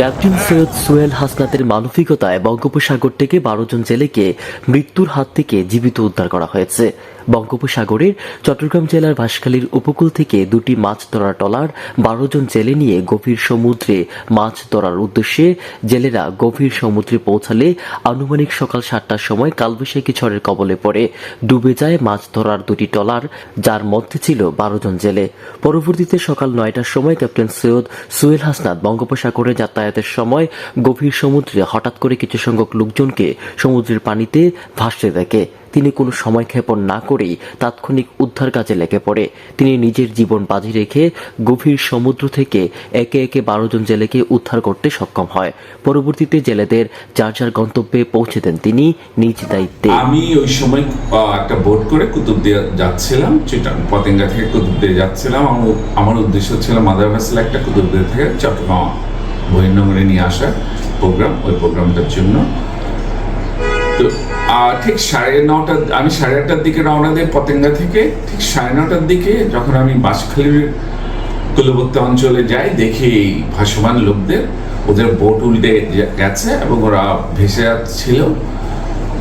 Captain Syed Sohel হাসনাতের মানবিকতায় বঙ্গোপসাগর থেকে 12 জন জেলেকে মৃত্যুর হাত থেকে জীবিত উদ্ধার করা হয়েছে। বঙ্গোপসাগরের চট্টগ্রাম জেলার ভাসখালীর উপকূল থেকে দুটি মাছ ধরার ট্রলার 12 জন জেলে নিয়ে গভীর সমুদ্রে মাছ ধরার উদ্দেশ্যে জেলেরা গভীর সমুদ্রে পৌঁছালে আনুমানিক সকাল 7টার সময় কালবৈশাখী ঝড়ের কবলে পড়ে ডুবে যায় মাছ ধরার দুটি ট্রলার, যার মধ্যে ছিল 12 জন জেলে। পরবর্তীতে সকাল 9টার সময় ক্যাপ্টেন সৈয়দ সোহেল হাসনাত বঙ্গোপসাগরে যাতায়াতের সময় গভীর সমুদ্রে হঠাৎ করে কিছু সংখ্যক লোকজনকে সমুদ্রের পানিতে ভাসতে দেখে। তিনি কোনো সময়ক্ষেপণ না করেই তাৎক্ষণিক উদ্ধার কাজে লেগে পড়ে। তিনি নিজের জীবন বাজি রেখে গভীর সমুদ্র থেকে একে একে 12 জন জেলেকে উদ্ধার করতে সক্ষম হয়। পরবর্তীতে জেলেদের যার যার গন্তব্যে পৌঁছে দেন তিনি নিজ দায়িত্বে। আমি ওই সময় একটা বোট করে কুতুবদিয়া যাচ্ছিলাম, পতেঙ্গা থেকে কুতুবদিয়া যাচ্ছিলাম। আমার উদ্দেশ্য ছিল মাদার ভেসেল একটা কুতুবদিয়া থেকে চট্টগ্রাম বহির্নোঙরে নিয়ে আসা প্রোগ্রাম, ওই প্রোগ্রামটার জন্য। তো ঠিক আমি 8:30টার দিকে রওনা দিই পতেঙ্গা থেকে। ঠিক 9:30টার দিকে যখন আমি বাঁশখালীর কুলবর্তী অঞ্চলে যাই, দেখি ভাসমান লোকদের, ওদের বোট উল্টে গেছে এবং ওরা ভেসে যাচ্ছিল।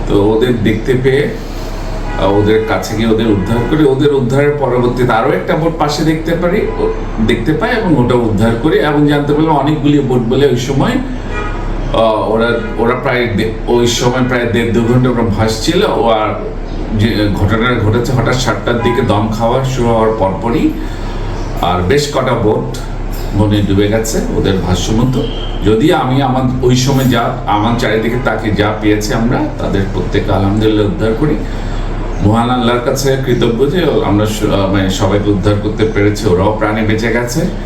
তো ওদের দেখতে পেয়ে ওদের কাছে গিয়ে ওদের উদ্ধার করি। ওদের উদ্ধারের পরবর্তীতে আরও একটা বোট পাশে দেখতে পাই এবং ওটা উদ্ধার করি এবং জানতে পারলাম অনেকগুলি বোট বলে ওই সময় ওরা প্রায় ওই সময় প্রায় 1.5-2 ঘন্টা ওরা ভাসছিল। আর যে ঘটনাটা ঘটেছে হঠাৎ 7টার দিকে দম খাওয়া শুরু হওয়ার পরপরই, আর বেশ কটা বোট বনে ডুবে গেছে ওদের ভাষ্যমতো। যদি আমি ওই সময় আমার চারিদিকে তাকে যা পেয়েছি আমরা তাদের প্রত্যেকে আলহামদুলিল্লাহ উদ্ধার করি। মহান আল্লাহর কাছে কৃতজ্ঞ যে আমরা সবাইকে উদ্ধার করতে পেরেছি, ওরাও প্রাণে বেঁচে গেছে।